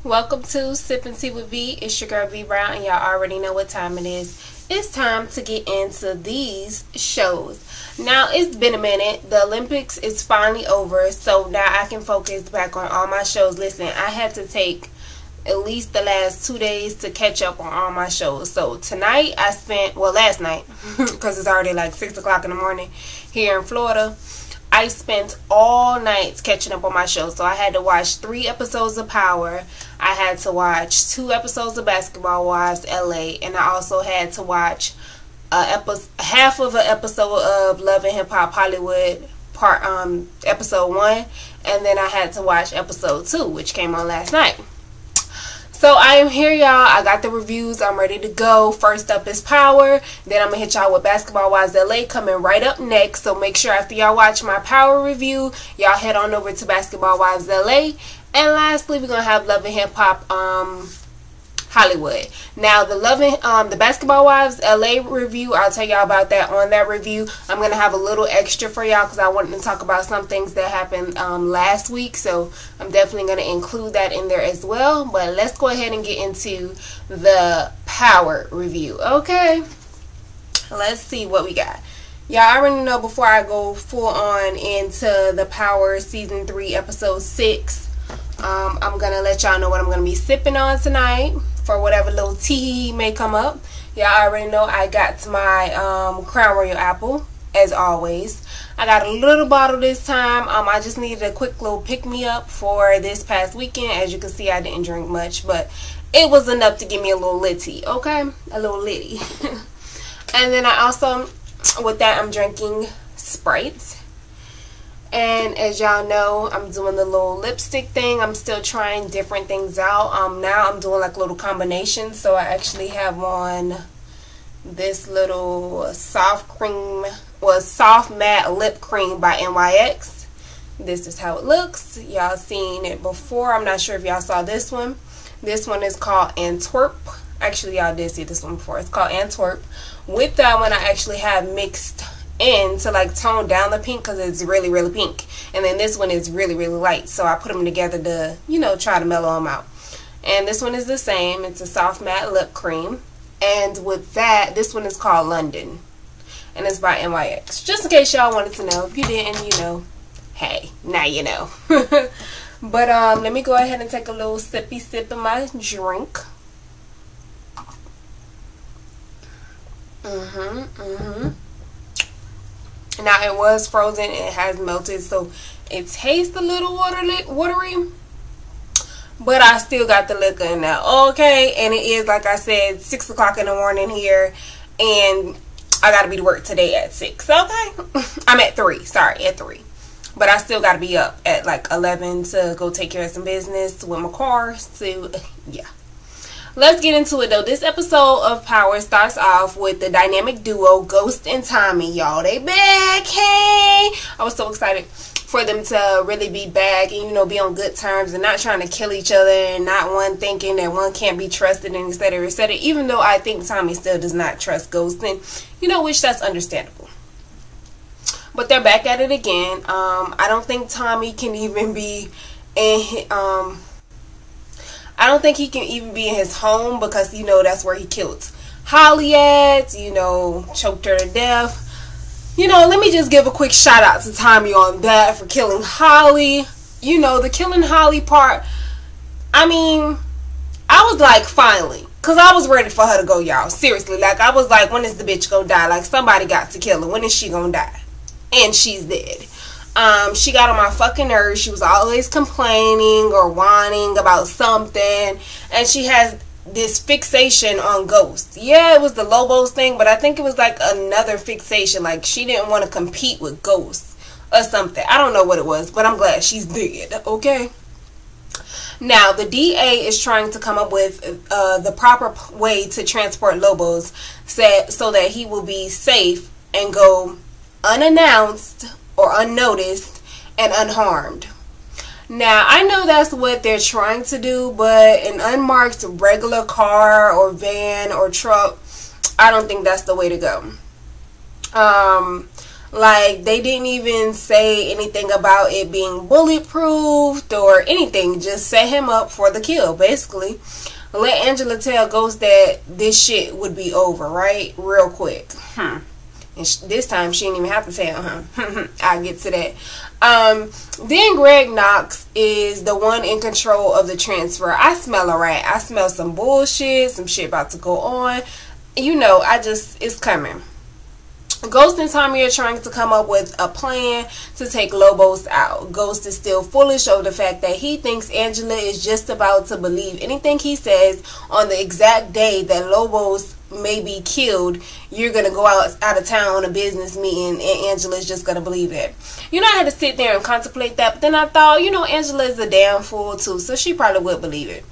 Welcome to Sip and Tea with V. It's your girl V Brown, and y'all already know what time it is. It's time to get into these shows. Now, it's been a minute. The Olympics is finally over, so now I can focus back on all my shows. Listen, I had to take at least the last 2 days to catch up on all my shows. So tonight I spent, well, last night, because it's already like 6 o'clock in the morning here in Florida, I spent all night catching up on my shows. So I had to watch 3 episodes of Power. I had to watch 2 episodes of Basketball Wives LA, and I also had to watch half of an episode of Love and Hip Hop Hollywood episode 1, and then I had to watch episode 2, which came on last night. So I am here, y'all. I got the reviews. I'm ready to go. First up is Power. Then I'm going to hit y'all with Basketball Wives LA coming right up next. So make sure after y'all watch my Power review, y'all head on over to Basketball Wives LA. And lastly, we're going to have Love and Hip Hop Hollywood. Now, the Basketball Wives LA review, I'll tell y'all about that on that review. I'm going to have a little extra for y'all because I wanted to talk about some things that happened last week. So I'm definitely going to include that in there as well. But let's go ahead and get into the Power review. Okay, let's see what we got. Y'all already know, before I go full on into the Power Season 3 Episode 6, I'm going to let y'all know what I'm going to be sipping on tonight for whatever little tea may come up. Y'all already know I got my Crown Royal Apple, as always. I got a little bottle this time. I just needed a quick little pick-me-up for this past weekend. As you can see, I didn't drink much, but it was enough to give me a little litty, okay? A little litty. And then I also, with that, I'm drinking Sprite. And as y'all know, I'm doing the little lipstick thing. I'm still trying different things out. Now I'm doing like little combinations. So I actually have on this little soft matte lip cream by NYX. This is how it looks. Y'all seen it before. I'm not sure if y'all saw this one. This one is called Antwerp. Actually, y'all did see this one before. It's called Antwerp. With that one, I actually have mixed in to like tone down the pink because it's really, really pink. And then this one is really, really light. So I put them together to, you know, try to mellow them out. And this one is the same. It's a soft matte lip cream. And with that, this one is called London. And it's by NYX. Just in case y'all wanted to know. If you didn't, you know, hey, now you know. But let me go ahead and take a little sippy sip of my drink. Now, it was frozen. It has melted, so it tastes a little watery. But I still got the liquor in there. Okay, and it is, like I said, 6 o'clock in the morning here. And I got to be to work today at 6. Okay? I'm at 3. Sorry, at 3. But I still got to be up at like 11 to go take care of some business with my car. So, yeah. Let's get into it, though. This episode of Power starts off with the dynamic duo Ghost and Tommy, y'all. They back, hey! I was so excited for them to really be back and, you know, be on good terms and not trying to kill each other and not one thinking that one can't be trusted and etc., etc. Even though I think Tommy still does not trust Ghost, and, you know, which that's understandable. But they're back at it again. I don't think Tommy can even be in I don't think he can even be in his home because, you know, that's where he killed Holly at, you know, choked her to death. You know, let me just give a quick shout out to Tommy on that for killing Holly. You know, the killing Holly part, I mean, I was like, finally. Because I was ready for her to go, y'all. Seriously, like, I was like, when is the bitch gonna die? Like, somebody got to kill her. When is she gonna die? And she's dead. She got on my fucking nerves. She was always complaining or whining about something. And she has this fixation on Ghost. Yeah, it was the Lobos thing, but I think it was like another fixation. Like, she didn't want to compete with Ghost or something. I don't know what it was, but I'm glad she's dead, okay? Now, the DA is trying to come up with the proper way to transport Lobos so that he will be safe and go unannounced or unnoticed and unharmed. Now, I know that's what they're trying to do, but an unmarked regular car or van or truck, I don't think that's the way to go. Like, they didn't even say anything about it being bulletproofed or anything. Just set him up for the kill, basically. Let Angela tell Ghost that this shit would be over, right? Real quick. And this time, she didn't even have to tell him. I'll get to that. Then Greg Knox is the one in control of the transfer. I smell a rat. I smell some bullshit. Some shit about to go on. You know, it's coming. Ghost and Tommy are trying to come up with a plan to take Lobos out. Ghost is still foolish over the fact that he thinks Angela is just about to believe anything he says on the exact day that Lobos may be killed. You're going to go out of town on a business meeting and Angela's just going to believe it. You know, I had to sit there and contemplate that, but then I thought, you know, Angela is a damn fool too, so she probably would believe it.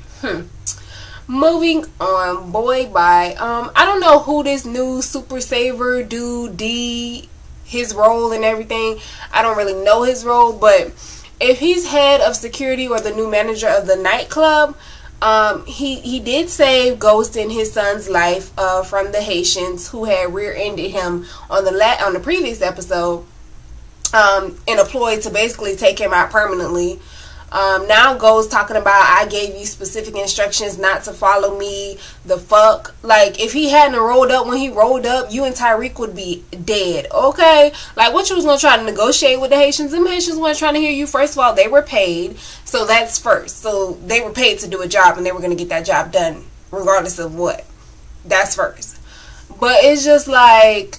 Moving on, boy, bye. I don't know who this new Super Saver dude, his role and everything. I don't really know his role, but if he's head of security or the new manager of the nightclub, he did save Ghost and his son's life from the Haitians who had rear-ended him on the previous episode, and a ploy to basically take him out permanently. Now Ghost talking about, I gave you specific instructions not to follow me. The fuck? Like, if he hadn't rolled up when he rolled up, you and Tyreek would be dead, okay? Like, what you was gonna try to negotiate with the Haitians? Them Haitians weren't trying to hear you. First of all, they were paid, so that's first. So they were paid to do a job, and they were gonna get that job done regardless of what. That's first. But it's just like,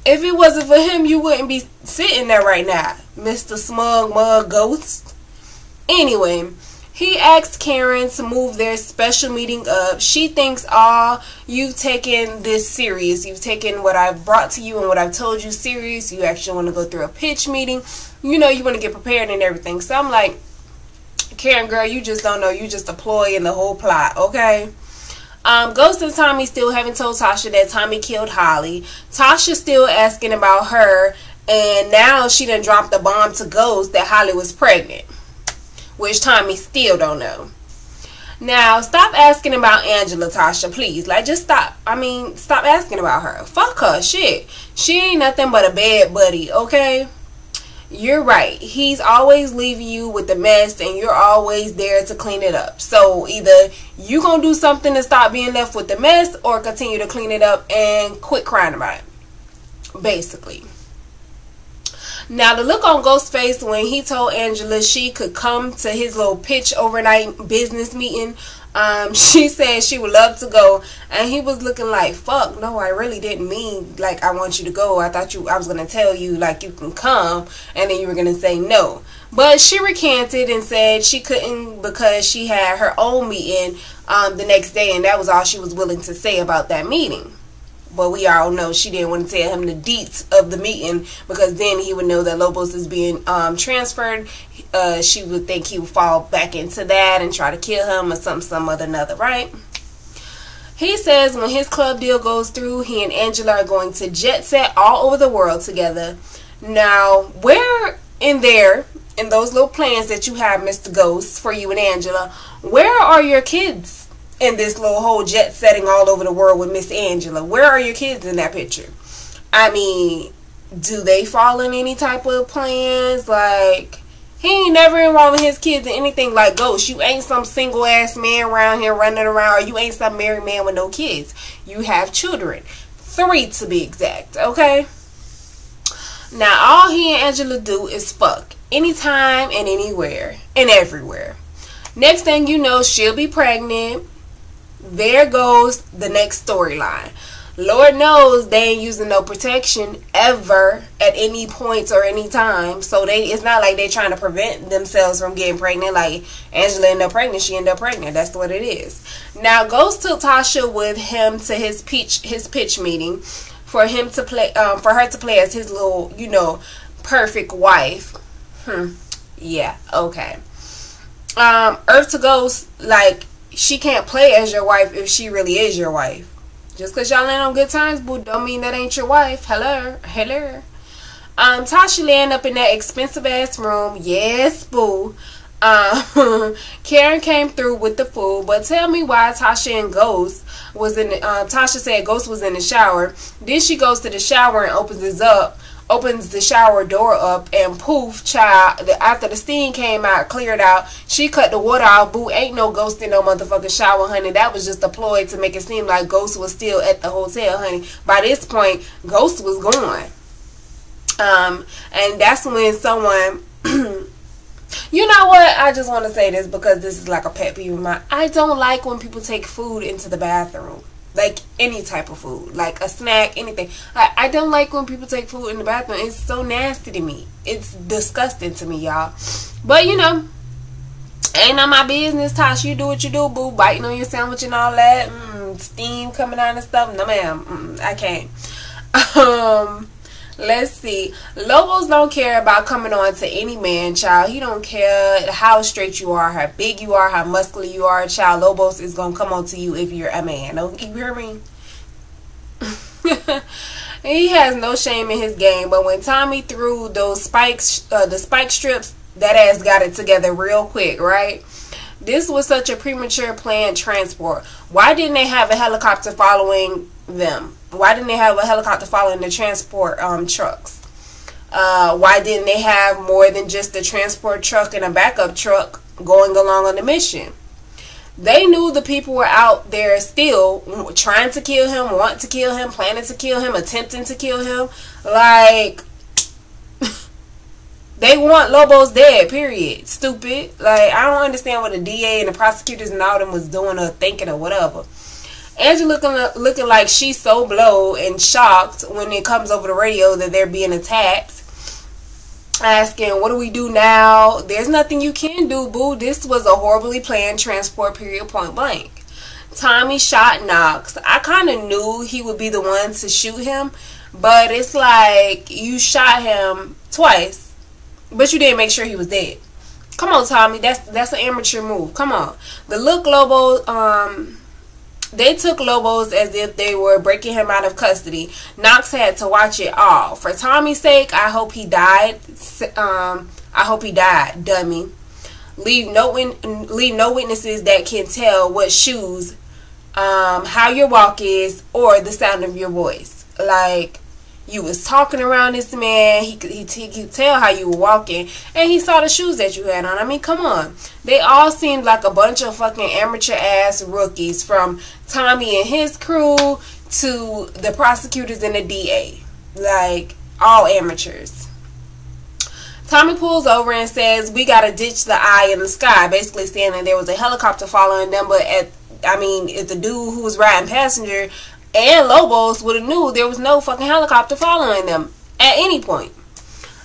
if it wasn't for him, you wouldn't be sitting there right now, Mr. Smug Mug Ghost. Anyway, he asked Karen to move their special meeting up. She thinks, you've taken this serious. You've taken what I've brought to you and what I've told you serious. You actually want to go through a pitch meeting. You know, you want to get prepared and everything. So I'm like, Karen, girl, you just don't know. You just a ploy in the whole plot, okay? Ghost and Tommy still haven't told Tasha that Tommy killed Holly. Tasha's still asking about her. And now she done dropped the bomb to Ghost that Holly was pregnant, which Tommy still don't know. Now, stop asking about Angela, Tasha, please. Like, just stop. I mean, stop asking about her. Fuck her, shit. She ain't nothing but a bad buddy, okay? You're right. He's always leaving you with the mess, and you're always there to clean it up. So, either you gonna do something to stop being left with the mess, or continue to clean it up and quit crying about it. Basically. Now, the look on Ghost's face when he told Angela she could come to his little pitch overnight business meeting, she said she would love to go, and he was looking like, fuck, no, I really didn't mean, like, I want you to go. I thought I was going to tell you, like, you can come, and then you were going to say no. But she recanted and said she couldn't because she had her own meeting the next day, and that was all she was willing to say about that meeting. But we all know she didn't want to tell him the deets of the meeting, because then he would know that Lobos is being transferred. She would think he would fall back into that and try to kill him or some other another, right? He says when his club deal goes through, he and Angela are going to jet set all over the world together. Now, where in those little plans that you have, Mr. Ghost, for you and Angela, where are your kids? In this little whole jet setting all over the world with Miss Angela, where are your kids in that picture? I mean, do they fall in any type of plans? Like, he ain't never involving his kids in anything like Ghost. You ain't some single ass man around here running around, or you ain't some married man with no kids. You have children, 3 to be exact, okay? Now, all he and Angela do is fuck anytime and anywhere and everywhere. Next thing you know, she'll be pregnant. There goes the next storyline. Lord knows they ain't using no protection ever at any point or any time. So it's not like they trying to prevent themselves from getting pregnant. Like, Angela ended up pregnant, she ended up pregnant. That's what it is. Now, Ghost took Tasha with him to his pitch meeting for him to play, for her to play as his little, you know, perfect wife. Yeah, okay. Earth to Ghost, like, she can't play as your wife if she really is your wife. Just because y'all ain't on good terms, boo, don't mean that ain't your wife. Hello. Tasha laying up in that expensive ass room. Yes, boo. Karen came through with the food, but tell me why Tasha and Ghost was in the, Tasha said Ghost was in the shower. Then she goes to the shower and opens it up opens the shower door up, and poof, child, after the steam came out, cleared out, she cut the water off. Boo, ain't no ghost in no motherfucking shower, honey. That was just a ploy to make it seem like Ghost was still at the hotel, honey. By this point, Ghost was gone. And that's when someone... You know what? I just want to say this because this is like a pet peeve of mine. I don't like when people take food into the bathroom. Like any type of food. Like a snack, anything. I don't like when people take food in the bathroom. It's so nasty to me. It's disgusting to me, y'all. But, you know, ain't none of my business, Tasha. You do what you do, boo. Biting on your sandwich and all that. Steam coming out and stuff. No, ma'am. I can't. Let's see. Lobos don't care about coming on to any man, child. He don't care how straight you are, how big you are, how muscular you are, child. Lobos is going to come on to you if you're a man. Don't you hear me? He has no shame in his game. But when Tommy threw those spikes, the spike strips, that ass got it together real quick, right? This was such a premature planned transport. Why didn't they have a helicopter following them? Why didn't they have a helicopter following the transport trucks? Why didn't they have more than just a transport truck and a backup truck going along on the mission? They knew the people were out there still trying to kill him, want to kill him, planning to kill him, attempting to kill him. Like, they want Lobos dead, period. Stupid. Like, I don't understand what the DA and the prosecutors and all them was doing or thinking or whatever. Angela looking like she's so blowed and shocked when it comes over the radio that they're being attacked. Asking, what do we do now? There's nothing you can do, boo. This was a horribly planned transport, period, point blank. Tommy shot Knox. I kind of knew he would be the one to shoot him, but it's like you shot him twice, but you didn't make sure he was dead. Come on, Tommy. That's an amateur move. Come on. The look Lobo, they took Lobos as if they were breaking him out of custody. Knox had to watch it all. For Tommy's sake, I hope he died. I hope he died, dummy. Leave no witnesses that can tell what shoes, how your walk is, or the sound of your voice. Like, you was talking around this man. He could tell how you were walking, and he saw the shoes that you had on. I mean, come on. They all seemed like a bunch of fucking amateur-ass rookies, from Tommy and his crew to the prosecutors and the DA. Like, all amateurs. Tommy pulls over and says, we gotta ditch the eye in the sky, basically saying that there was a helicopter following them, but if the dude who was riding passenger and Lobos would have knew there was no fucking helicopter following them at any point.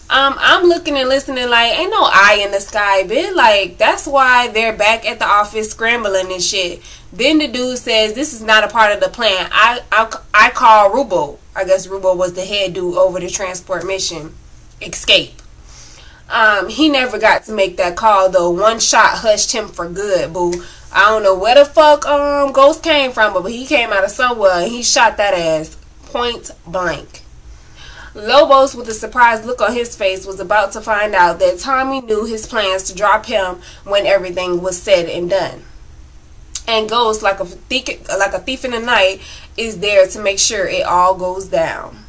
I'm looking and listening like, ain't no eye in the sky, bitch. Like, that's why they're back at the office scrambling and shit. Then the dude says, this is not a part of the plan. I call Rubo. I guess Rubo was the head dude over the transport mission. Escape. He never got to make that call, though. One shot hushed him for good, boo. I don't know where the fuck Ghost came from, but he came out of somewhere and he shot that ass point blank. Lobos, with a surprised look on his face, was about to find out that Tommy knew his plans to drop him when everything was said and done. And Ghost, like a thief in the night, is there to make sure it all goes down.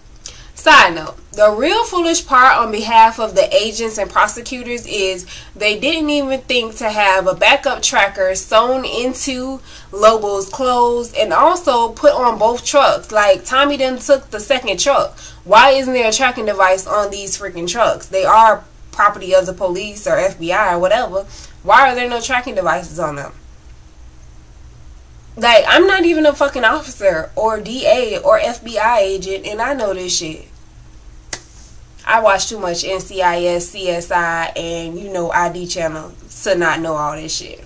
Side note, the real foolish part on behalf of the agents and prosecutors is they didn't even think to have a backup tracker sewn into Lobo's clothes and also put on both trucks. Like, Tommy done took the second truck. Why isn't there a tracking device on these freaking trucks? They are property of the police or FBI or whatever. Why are there no tracking devices on them? Like, I'm not even a fucking officer or DA or FBI agent, and I know this shit. I watch too much NCIS, CSI, and, you know, ID channel to not know all this shit.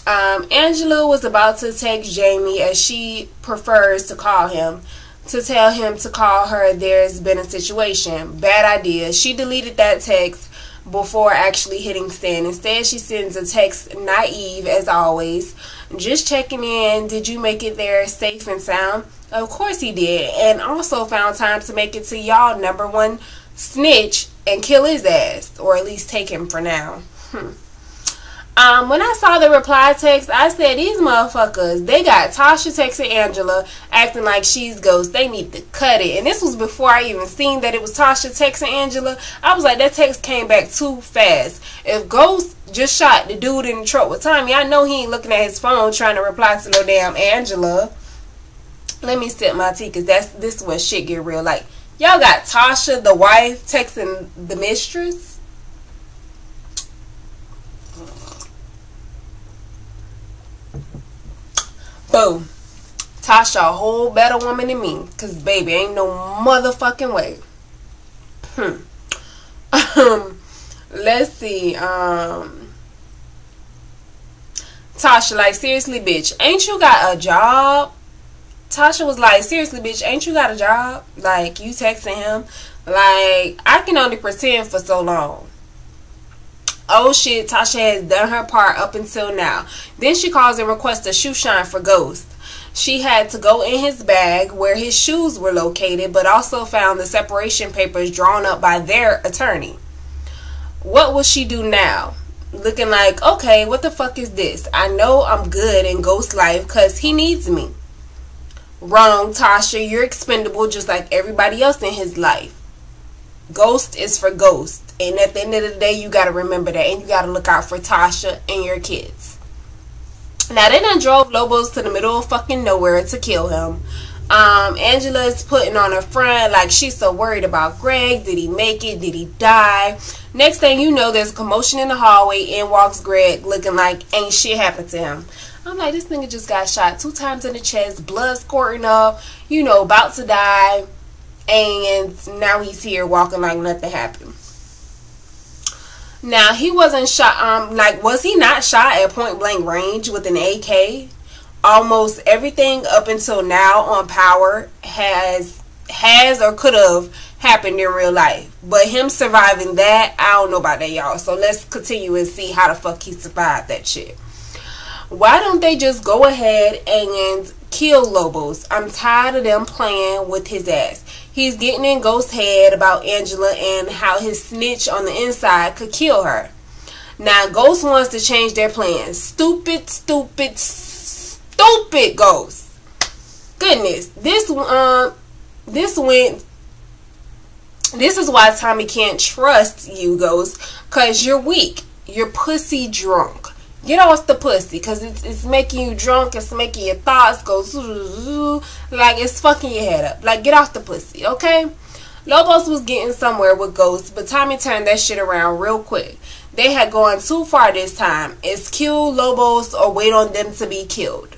Angela was about to text Jamie, as she prefers to call him, to tell him to call her. There's been a situation. Bad idea. She deleted that text before actually hitting send. Instead, she sends a text, naive as always, just checking in. Did you make it there safe and sound? Of course he did, and also found time to make it to y'all #1 snitch and kill his ass, or at least take him for now. When I saw the reply text, I said, these motherfuckers, they got Tasha texting Angela acting like she's Ghost. They need to cut it. And this was before I even seen that it was Tasha texting Angela. I was like, that text came back too fast. If Ghost just shot the dude in the truck with Tommy, I know he ain't looking at his phone trying to reply to no damn Angela. Let me sip my tea, because this is when shit get real. Like, y'all got Tasha, the wife, texting the mistress. Boom. Tasha a whole better woman than me. Because, baby, ain't no motherfucking way. Let's see. Tasha, like, seriously, bitch, ain't you got a job? Tasha was like, seriously, bitch, ain't you got a job? Like, you texting him? Like, I can only pretend for so long. Oh shit, Tasha has done her part up until now. Then she calls and requests a shoe shine for Ghost. She had to go in his bag where his shoes were located, but also found the separation papers drawn up by their attorney. What will she do now? Looking like, okay, what the fuck is this? I know I'm good in Ghost's life because he needs me. Wrong, Tasha. You're expendable just like everybody else in his life. Ghost is for Ghost. And at the end of the day, you got to remember that. And you got to look out for Tasha and your kids. Now, they done drove Lobos to the middle of fucking nowhere to kill him. Angela is putting on her front like she's so worried about Greg. Did he make it? Did he die? Next thing you know, there's a commotion in the hallway. In walks Greg looking like ain't shit happened to him. I'm like, this nigga just got shot 2 times in the chest. Blood squirting up. You know, about to die. And now he's here walking like nothing happened. Now, he wasn't shot, like, was he not shot at point blank range with an AK? Almost everything up until now on Power has or could have happened in real life. But him surviving that, I don't know about that, y'all. So let's continue and see how the fuck he survived that shit. Why don't they just go ahead and kill Lobos? I'm tired of them playing with his ass. He's getting in Ghost's head about Angela and how his snitch on the inside could kill her. Now, Ghost wants to change their plans. Stupid, stupid, stupid Ghost. Goodness. This is why Tommy can't trust you, Ghost. Because you're weak. You're pussy drunk. Get off the pussy, because it's making you drunk. It's making your thoughts go like it's fucking your head up. Like, get off the pussy, okay? Lobos was getting somewhere with Ghost, but Tommy turned that shit around real quick. They had gone too far this time. It's kill Lobos or wait on them to be killed.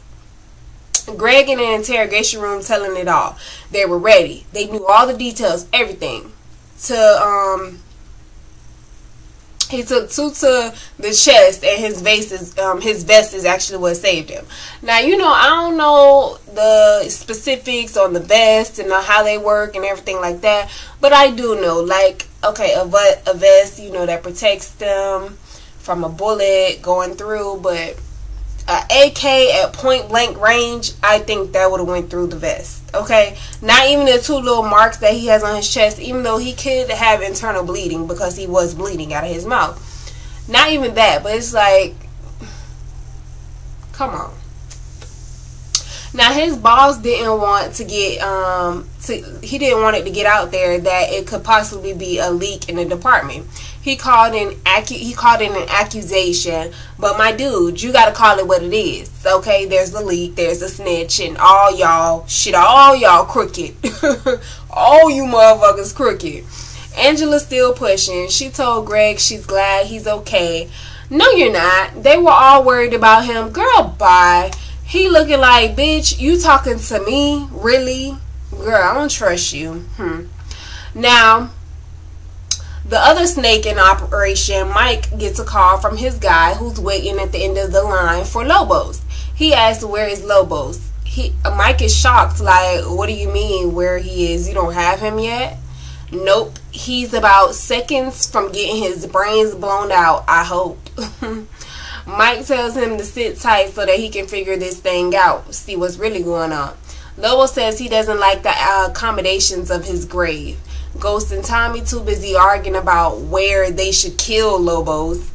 Greg in an interrogation room telling it all. They were ready. They knew all the details, everything. He took 2 to the chest, and his vest is actually what saved him. Now, you know, I don't know the specifics on the vest and how they work and everything like that, but I do know, like, okay, a vest, you know, that protects them from a bullet going through, but an AK at point blank range, I think that would have went through the vest. Okay, not even the 2 little marks that he has on his chest, even though he could have internal bleeding because he was bleeding out of his mouth. Not even that, but it's like, come on. Now, his boss didn't want to get he didn't want it to get out there that it could possibly be a leak in the department. He called it an accusation, but my dude, you gotta call it what it is. Okay, there's a leak, there's a snitch, and all y'all crooked. All you motherfuckers crooked. Angela's still pushing. She told Greg she's glad he's okay. No, you're not. They were all worried about him. Girl, bye. He looking like, bitch, you talking to me? Really? Girl, I don't trust you. Now, the other snake in operation, Mike, gets a call from his guy who's waiting at the end of the line for Lobos. He asks, where is Lobos? Mike is shocked, like, what do you mean where he is? You don't have him yet? Nope. He's about seconds from getting his brains blown out, I hope. Mike tells him to sit tight so that he can figure this thing out, see what's really going on. Lobos says he doesn't like the accommodations of his grave. Ghost and Tommy too busy arguing about where they should kill Lobos.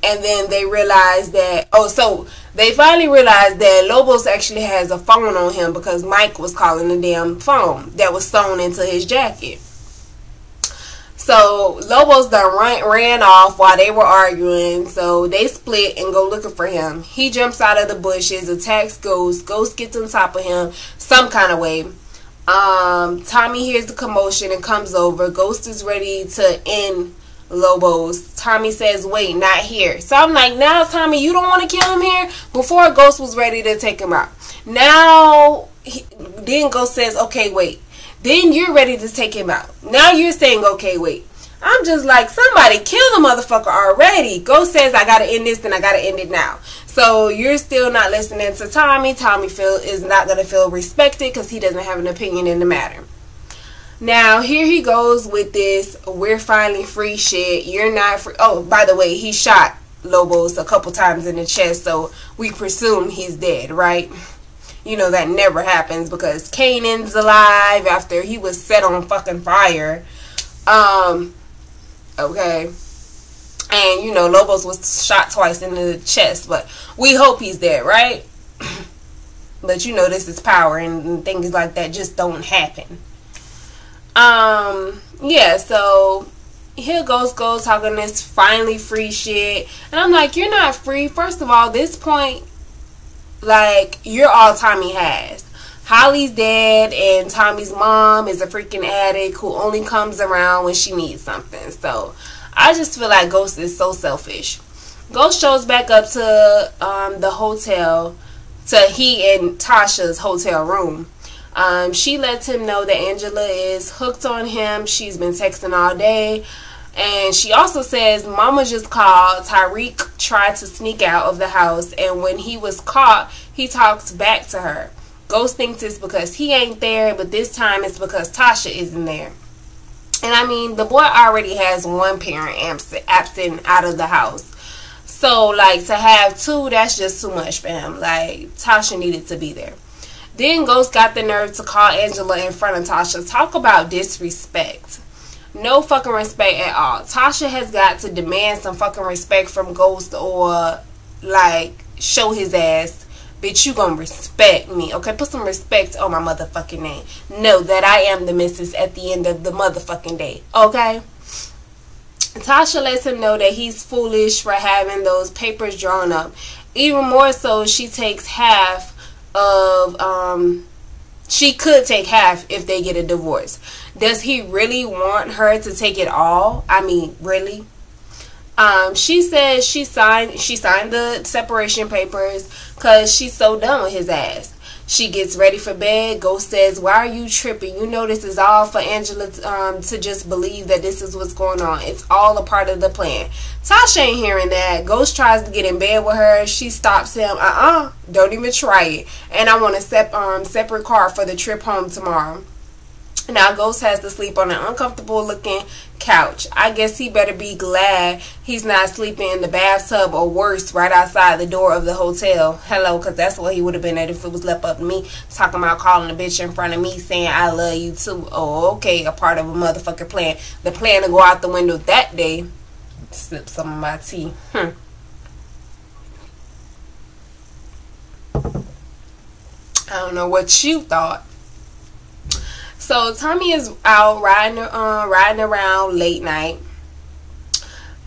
And then they realized that, so they finally realized that Lobos actually has a phone on him because Mike was calling the damn phone that was sewn into his jacket. So Lobos done ran off while they were arguing. So they split and go looking for him. He jumps out of the bushes, attacks Ghost. Ghost gets on top of him some kind of way. Tommy hears the commotion and comes over. Ghost is ready to end Lobos. Tommy says, wait, not here. So I'm like, now Tommy, you don't want to kill him here? Before Ghost was ready to take him out. Now, then Ghost says, okay, wait. Then you're ready to take him out. Now you're saying, okay, wait. I'm just like, somebody kill the motherfucker already. Ghost says, I gotta end this, then I gotta end it now. So you're still not listening to Tommy. Tommy is not gonna feel respected because he doesn't have an opinion in the matter. Now, here he goes with this, we're finally free shit. You're not free. Oh, by the way, he shot Lobos a couple times in the chest, so we presume he's dead, right? You know, that never happens because Kanan's alive after he was set on fucking fire. Okay. And, you know, Lobos was shot twice in the chest, but we hope he's dead, right? But, you know, this is power and things like that just don't happen. Yeah, so here goes talking this finally free shit. And I'm like, you're not free. First of all, this point, like, you're all Tommy has. Holly's dead, and Tommy's mom is a freaking addict who only comes around when she needs something. So, I just feel like Ghost is so selfish. Ghost shows back up to the hotel, to he and Tasha's hotel room. She lets him know that Angela is hooked on him. She's been texting all day. And she also says, Mama just called. Tyreek tried to sneak out of the house. And when he was caught, he talks back to her. Ghost thinks it's because he ain't there. But this time it's because Tasha isn't there. And I mean, the boy already has one parent absent out of the house. So, like, to have two, that's just too much for him. Like, Tasha needed to be there. Then Ghost got the nerve to call Angela in front of Tasha. Talk about disrespect. No fucking respect at all. Tasha has got to demand some fucking respect from Ghost or, like, show his ass. Bitch, you gonna respect me. Okay, put some respect on my motherfucking name. Know that I am the missus at the end of the motherfucking day. Okay? Tasha lets him know that he's foolish for having those papers drawn up. Even more so, she takes half of, she could take half if they get a divorce. Does he really want her to take it all? I mean, really? She says she signed the separation papers because she's so done with his ass. She gets ready for bed. Ghost says, why are you tripping? You know this is all for Angela to just believe that this is what's going on. It's all a part of the plan. Tasha ain't hearing that. Ghost tries to get in bed with her. She stops him. Don't even try it. And I want a separate car for the trip home tomorrow. Now Ghost has to sleep on an uncomfortable looking couch. I guess he better be glad he's not sleeping in the bathtub or worse right outside the door of the hotel. Hello, because that's what he would have been at if it was left up to me. Talking about calling a bitch in front of me saying I love you too. Oh, okay, a part of a motherfucking plan. The plan to go out the window that day. Sip some of my tea. I don't know what you thought. So Tommy is out riding around late night.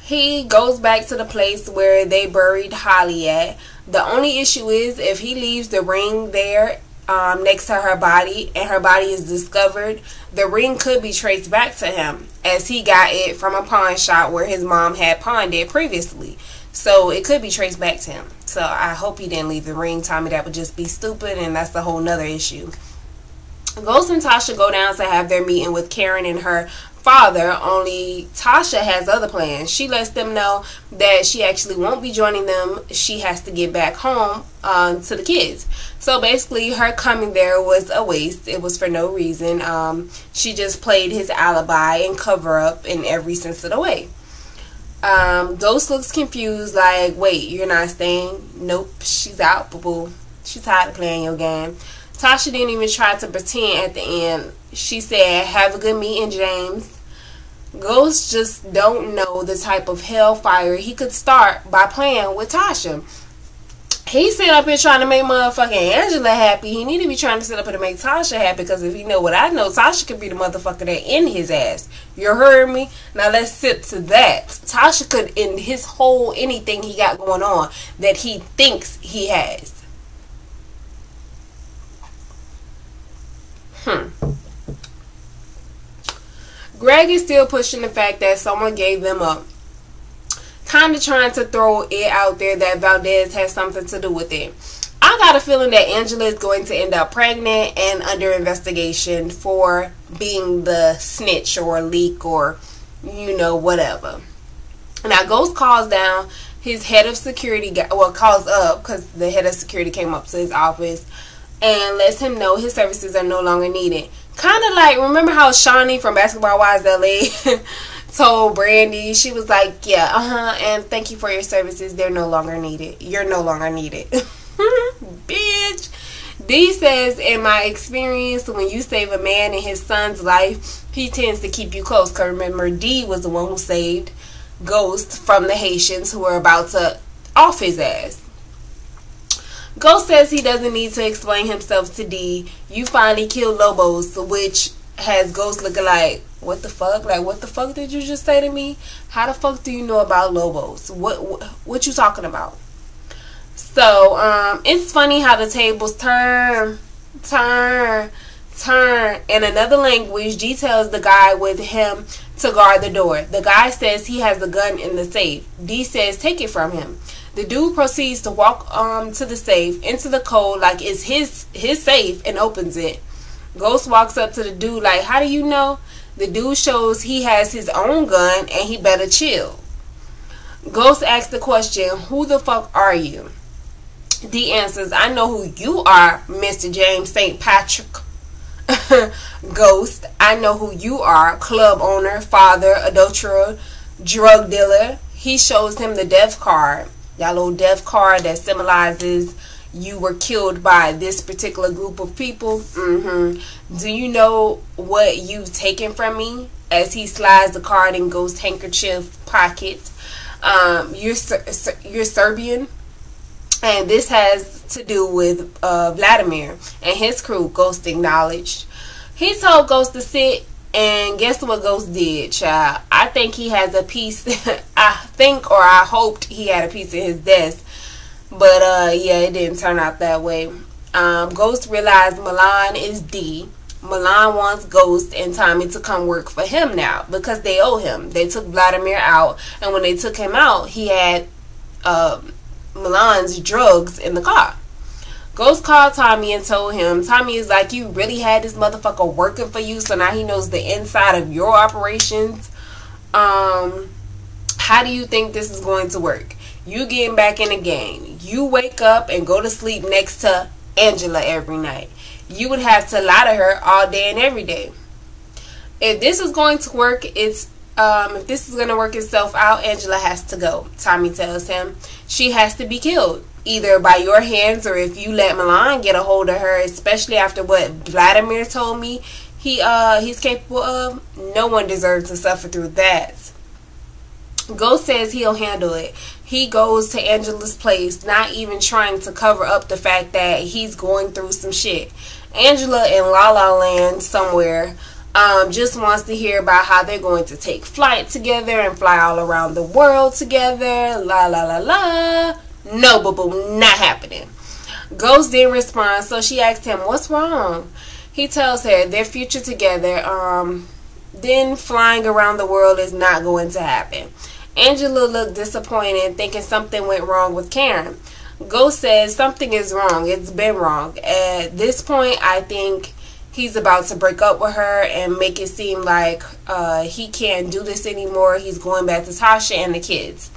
He goes back to the place where they buried Holly at. The only issue is if he leaves the ring there next to her body and her body is discovered, the ring could be traced back to him as he got it from a pawn shop where his mom had pawned it previously. So it could be traced back to him. So I hope he didn't leave the ring, Tommy. That would just be stupid, and that's a whole nother issue. Ghost and Tasha go down to have their meeting with Karen and her father, only Tasha has other plans. She lets them know that she actually won't be joining them. She has to get back home to the kids. So basically her coming there was a waste. It was for no reason. She just played his alibi and cover up in every sense of the way. Ghost looks confused like, wait, you're not staying? Nope, she's out, boo-boo. She's tired of playing your game. Tasha didn't even try to pretend at the end. She said, have a good meeting, James. Ghost just don't know the type of hellfire he could start by playing with Tasha. He sit up here trying to make motherfucking Angela happy. He need to be trying to sit up here to make Tasha happy, because if you know what I know, Tasha could be the motherfucker that end his ass. You heard me? Now let's sit to that. Tasha could end his whole anything he got going on that he thinks he has. Greg is still pushing the fact that someone gave them up. Kind of trying to throw it out there that Valdez has something to do with it. I got a feeling that Angela is going to end up pregnant and under investigation for being the snitch or leak or, you know, whatever. Now, Ghost calls down his head of security, calls up because the head of security came up to his office and lets him know his services are no longer needed. Kind of like, remember how Shawnee from Basketball Wives LA told Brandy, she was like, yeah, and thank you for your services. They're no longer needed. You're no longer needed. Bitch. D says, in my experience, when you save a man in his son's life, he tends to keep you close. Because remember, D was the one who saved Ghost from the Haitians who were about to off his ass. Ghost says he doesn't need to explain himself to D. You finally killed Lobos, which has Ghost looking like, what the fuck? Like, what the fuck did you just say to me? How the fuck do you know about Lobos? What you talking about? So, it's funny how the tables turn. In another language, D tells the guy with him to guard the door. The guy says he has the gun in the safe. D says, take it from him. The dude proceeds to walk to the safe, into the code like it's his safe, and opens it. Ghost walks up to the dude like, how do you know? The dude shows he has his own gun and he better chill. Ghost asks the question, who the fuck are you? D answers, I know who you are, Mr. James St. Patrick. Ghost, I know who you are, club owner, father, adulterer, drug dealer. He shows him the death card. That little death card that symbolizes you were killed by this particular group of people. Do you know what you've taken from me? As he slides the card in Ghost's handkerchief pocket. You're Serbian. And this has to do with Vladimir and his crew, Ghost acknowledged. He told Ghost to sit, and guess what Ghost did, child? I think he has a piece. I hoped he had a piece of his desk. But, yeah, it didn't turn out that way. Ghost realized Milan is D. Milan wants Ghost and Tommy to come work for him now because they owe him. They took Vladimir out, and when they took him out, he had Milan's drugs in the car. Ghost called Tommy and told him, Tommy is like, you really had this motherfucker working for you, so now he knows the inside of your operations. How do you think this is going to work? You getting back in the game. You wake up and go to sleep next to Angela every night. You would have to lie to her all day and every day. If this is going to work, if this is going to work itself out, Angela has to go. Tommy tells him she has to be killed, either by your hands or if you let Milan get a hold of her, especially after what Vladimir told me he's capable of. No one deserves to suffer through that. Ghost says he'll handle it. He goes to Angela's place, not even trying to cover up the fact that he's going through some shit. Angela in La La Land somewhere just wants to hear about how they're going to take flight together and fly all around the world together. La la la la. No, boo-boo, not happening. Ghost didn't respond, so she asked him, what's wrong? He tells her their future together, then flying around the world is not going to happen. Angela looked disappointed, thinking something went wrong with Karen. Ghost says something is wrong. It's been wrong. At this point, I think he's about to break up with her and make it seem like he can't do this anymore. He's going back to Tasha and the kids.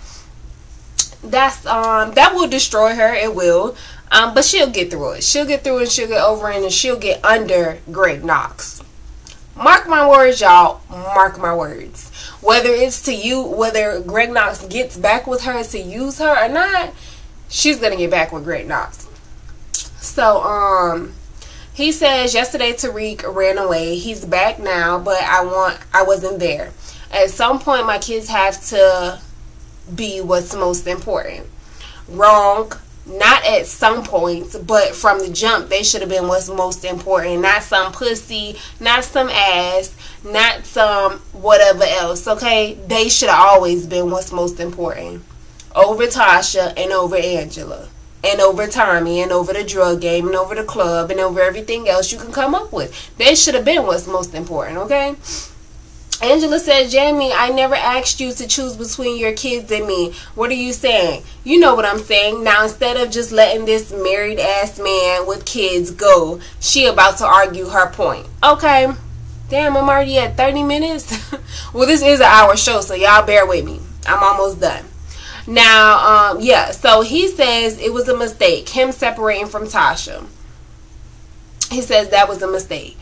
That will destroy her. It will. But she'll get through it. She'll get through it. She'll get over it, and she'll get under Greg Knox. Mark my words, y'all. Mark my words. Whether it's to you, whether Greg Knox gets back with her to use her or not, she's gonna get back with Greg Knox. So, he says yesterday Tariq ran away. He's back now, but I wasn't there. At some point, my kids have to be what's most important. Wrong. Not at some points, but from the jump, they should have been what's most important. Not some pussy, not some ass, not some whatever else, okay? They should have always been what's most important. Over Tasha and over Angela. And over Tommy and over the drug game and over the club and over everything else you can come up with. They should have been what's most important, okay? Angela said, Jamie, I never asked you to choose between your kids and me. What are you saying? You know what I'm saying. Now, instead of just letting this married ass man with kids go, she about to argue her point. Okay. Damn, I'm already at 30 minutes. Well, this is an hour show, so y'all bear with me. I'm almost done. Now, yeah, so he says it was a mistake, him separating from Tasha. He says that was a mistake.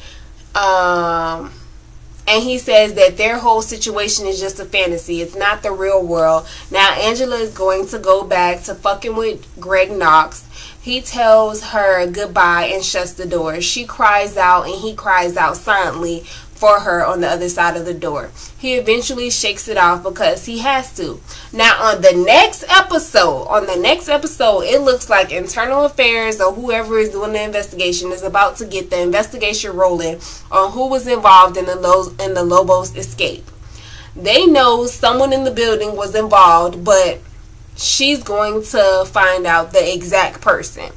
And he says that their whole situation is just a fantasy. It's not the real world. Now, Angela is going to go back to fucking with Greg Knox. He tells her goodbye and shuts the door. She cries out and he cries out silently for her on the other side of the door. He eventually shakes it off because he has to. Now, on the next episode, it looks like Internal Affairs or whoever is doing the investigation is about to get the investigation rolling on who was involved in the Lobos escape. They know someone in the building was involved, but she's going to find out the exact person.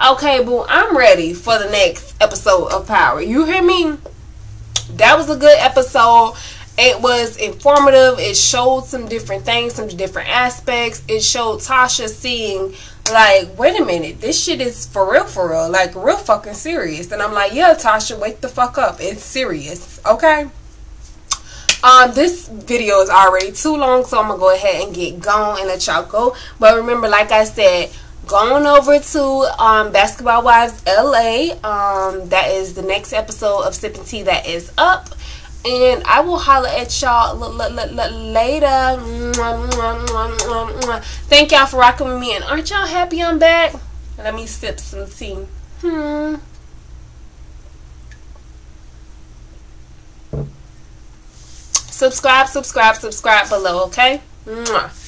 Okay, boo, I'm ready for the next episode of Power. You hear me? That was a good episode. It was informative. It showed some different things, some different aspects. It showed Tasha seeing, like, wait a minute, this shit is for real, like, real fucking serious. And I'm like, yeah, Tasha, wake the fuck up. It's serious, okay? This video is already too long, so I'm gonna go ahead and get going and let y'all go. But remember, like I said, going over to Basketball Wives LA. That is the next episode of Sipping Tea that is up. And I will holler at y'all later. Thank y'all for rocking with me. And aren't y'all happy I'm back? Let me sip some tea. Subscribe below, okay? Mwah.